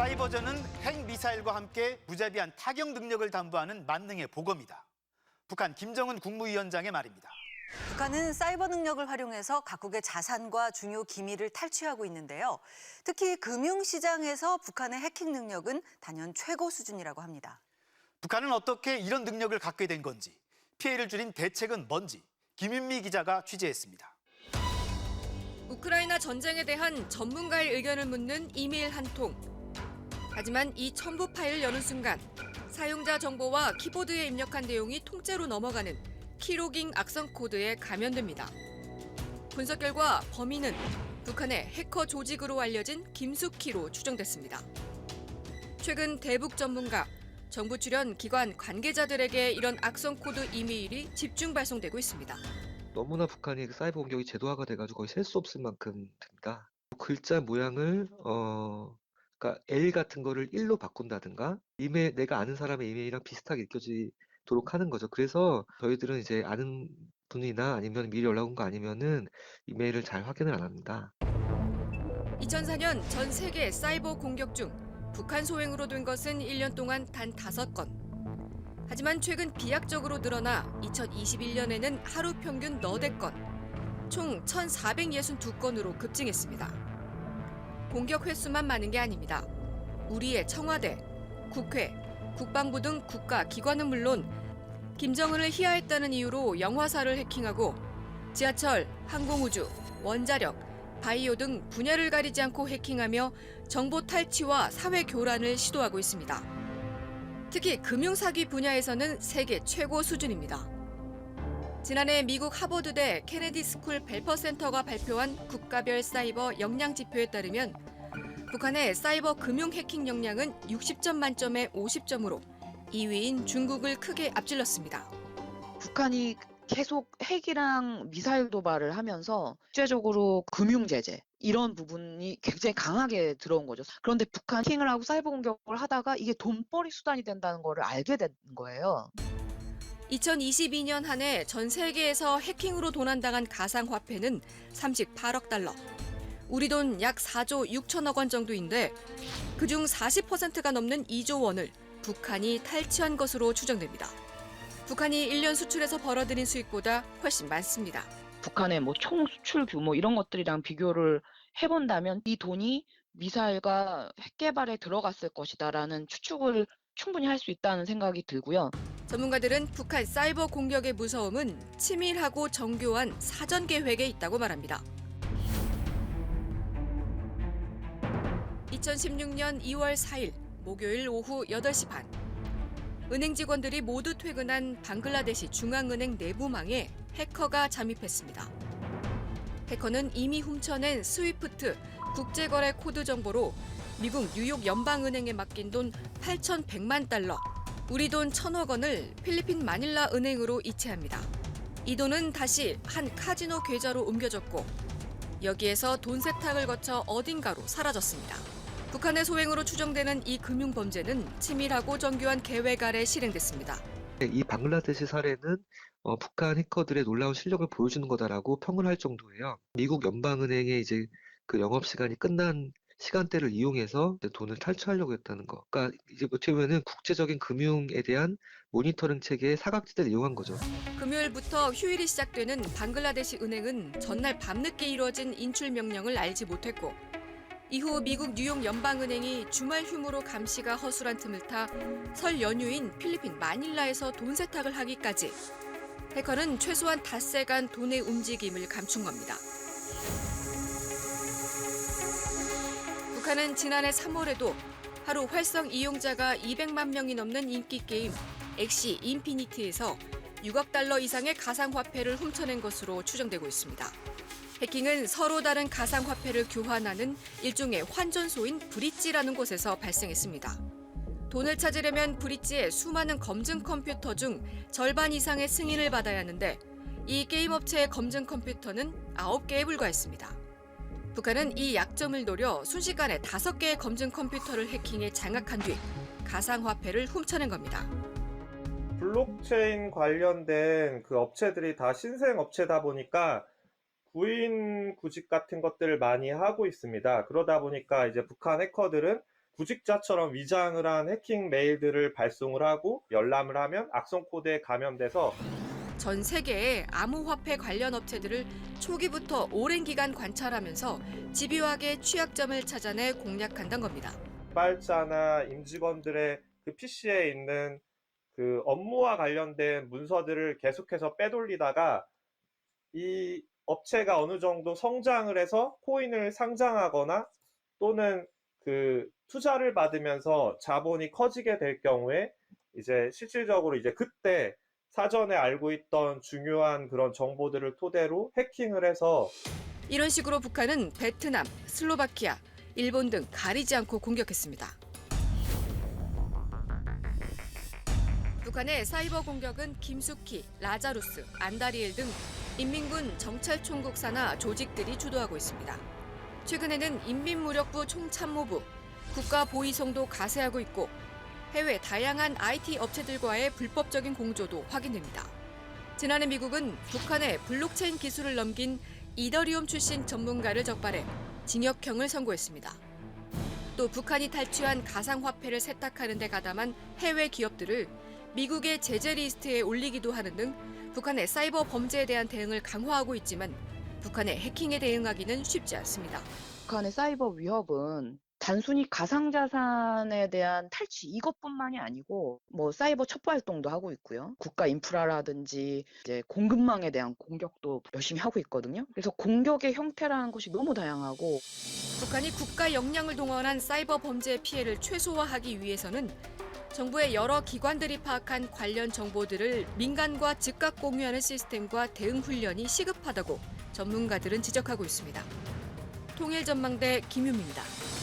사이버전은 핵미사일과 함께 무자비한 타격 능력을 담보하는 만능의 보검이다. 북한 김정은 국무위원장의 말입니다. 북한은 사이버 능력을 활용해서 각국의 자산과 중요 기밀을 탈취하고 있는데요. 특히 금융시장에서 북한의 해킹 능력은 단연 최고 수준이라고 합니다. 북한은 어떻게 이런 능력을 갖게 된 건지, 피해를 줄인 대책은 뭔지 김윤미 기자가 취재했습니다. 우크라이나 전쟁에 대한 전문가의 의견을 묻는 이메일 한 통. 하지만 이 첨부 파일을 여는 순간 사용자 정보와 키보드에 입력한 내용이 통째로 넘어가는 키로깅 악성 코드에 감염됩니다. 분석 결과 범인은 북한의 해커 조직으로 알려진 김숙희로 추정됐습니다. 최근 대북 전문가, 정부 출연 기관 관계자들에게 이런 악성 코드 이메일이 집중 발송되고 있습니다. 너무나 북한이 사이버 공격이 제도화가 돼가지고 거의 셀 수 없을 만큼 됩니다. 글자 모양을 그러니까 L 같은 거를 1로 바꾼다든가 이메일 내가 아는 사람의 이메일이랑 비슷하게 느껴지도록 하는 거죠. 그래서 저희들은 이제 아는 분이나 아니면 미리 연락 온 거 아니면은 이메일을 잘 확인을 안 합니다. 2004년 전 세계 사이버 공격 중 북한 소행으로 된 것은 1년 동안 단 5건. 하지만 최근 비약적으로 늘어나 2021년에는 하루 평균 너댓 건, 총 1,462건으로 급증했습니다. 공격 횟수만 많은 게 아닙니다. 우리의 청와대, 국회, 국방부 등 국가 기관은 물론 김정은을 희화했다는 이유로 영화사를 해킹하고 지하철, 항공우주, 원자력, 바이오 등 분야를 가리지 않고 해킹하며 정보 탈취와 사회 교란을 시도하고 있습니다. 특히 금융사기 분야에서는 세계 최고 수준입니다. 지난해 미국 하버드대 케네디 스쿨 벨퍼 센터가 발표한 국가별 사이버 역량 지표에 따르면 북한의 사이버 금융 해킹 역량은 60점 만점에 50점으로 2위인 중국을 크게 앞질렀습니다. 북한이 계속 핵이랑 미사일 도발을 하면서 국제적으로 금융 제재 이런 부분이 굉장히 강하게 들어온 거죠. 그런데 북한 해킹을 하고 사이버 공격을 하다가 이게 돈벌이 수단이 된다는 거를 알게 된 거예요. 2022년 한 해 전 세계에서 해킹으로 도난당한 가상화폐는 38억 달러. 우리 돈 약 4조 6천억 원 정도인데 그중 40%가 넘는 2조 원을 북한이 탈취한 것으로 추정됩니다. 북한이 1년 수출에서 벌어들인 수익보다 훨씬 많습니다. 북한의 총 수출 규모 이런 것들이랑 비교를 해본다면 이 돈이 미사일과 핵 개발에 들어갔을 것이다라는 추측을 충분히 할 수 있다는 생각이 들고요. 전문가들은 북한 사이버 공격의 무서움은 치밀하고 정교한 사전 계획에 있다고 말합니다. 2016년 2월 4일 목요일 오후 8시 반. 은행 직원들이 모두 퇴근한 방글라데시 중앙은행 내부망에 해커가 잠입했습니다. 해커는 이미 훔쳐낸 스위프트 국제거래 코드 정보로 미국 뉴욕 연방은행에 맡긴 돈 8,100만 달러, 우리 돈 1,000억 원을 필리핀 마닐라 은행으로 이체합니다. 이 돈은 다시 한 카지노 계좌로 옮겨졌고 여기에서 돈 세탁을 거쳐 어딘가로 사라졌습니다. 북한의 소행으로 추정되는 이 금융범죄는 치밀하고 정교한 계획 아래 실행됐습니다. 이 방글라데시 사례는 북한 해커들의 놀라운 실력을 보여주는 거다라고 평을 할 정도예요. 미국 연방은행의 이제 그 영업 시간이 끝난 시간대를 이용해서 돈을 탈취하려고 했다는 거. 그러니까 이제 어떻게 보면은 국제적인 금융에 대한 모니터링 체계의 사각지대를 이용한 거죠. 금요일부터 휴일이 시작되는 방글라데시 은행은 전날 밤늦게 이루어진 인출 명령을 알지 못했고 이후 미국 뉴욕 연방은행이 주말 휴무로 감시가 허술한 틈을 타 설 연휴인 필리핀 마닐라에서 돈 세탁을 하기까지 해커는 최소한 닷새간 돈의 움직임을 감춘 겁니다. 북한은 지난해 3월에도 하루 활성 이용자가 200만 명이 넘는 인기 게임 엑시 인피니티에서 6억 달러 이상의 가상화폐를 훔쳐낸 것으로 추정되고 있습니다. 해킹은 서로 다른 가상화폐를 교환하는 일종의 환전소인 브릿지라는 곳에서 발생했습니다. 돈을 찾으려면 브릿지의 수많은 검증 컴퓨터 중 절반 이상의 승인을 받아야 하는데 이 게임 업체의 검증 컴퓨터는 9개에 불과했습니다. 북한은 이 약점을 노려 순식간에 5개의 검증 컴퓨터를 해킹해 장악한 뒤 가상화폐를 훔쳐낸 겁니다. 블록체인 관련된 그 업체들이 다 신생 업체다 보니까 구인 구직 같은 것들을 많이 하고 있습니다. 그러다 보니까 이제 북한 해커들은 구직자처럼 위장을 한 해킹 메일들을 발송을 하고 열람을 하면 악성 코드에 감염돼서 전 세계의 암호화폐 관련 업체들을 초기부터 오랜 기간 관찰하면서 집요하게 취약점을 찾아내 공략한다는 겁니다. 개발자나 임직원들의 그 PC에 있는 그 업무와 관련된 문서들을 계속해서 빼돌리다가 이 업체가 어느 정도 성장을 해서 코인을 상장하거나 또는 그 투자를 받으면서 자본이 커지게 될 경우에 이제 실질적으로 이제 그때 사전에 알고 있던 중요한 그런 정보들을 토대로 해킹을 해서 이런 식으로 북한은 베트남, 슬로바키아, 일본 등 가리지 않고 공격했습니다. 북한의 사이버 공격은 김숙희, 라자루스, 안다리엘 등 인민군 정찰총국 산하 조직들이 주도하고 있습니다. 최근에는 인민무력부 총참모부, 국가보위성도 가세하고 있고 해외 다양한 IT 업체들과의 불법적인 공조도 확인됩니다. 지난해 미국은 북한의 블록체인 기술을 넘긴 이더리움 출신 전문가를 적발해 징역형을 선고했습니다. 또 북한이 탈취한 가상화폐를 세탁하는 데 가담한 해외 기업들을 미국의 제재 리스트에 올리기도 하는 등 북한의 사이버 범죄에 대한 대응을 강화하고 있지만 북한의 해킹에 대응하기는 쉽지 않습니다. 북한의 사이버 위협은 단순히 가상자산에 대한 탈취 이것뿐만이 아니고 뭐 사이버 첩보 활동도 하고 있고요. 국가 인프라라든지 이제 공급망에 대한 공격도 열심히 하고 있거든요. 그래서 공격의 형태라는 것이 너무 다양하고 북한이 국가 역량을 동원한 사이버 범죄의 피해를 최소화하기 위해서는 정부의 여러 기관들이 파악한 관련 정보들을 민간과 즉각 공유하는 시스템과 대응 훈련이 시급하다고 전문가들은 지적하고 있습니다. 통일전망대 김유미입니다.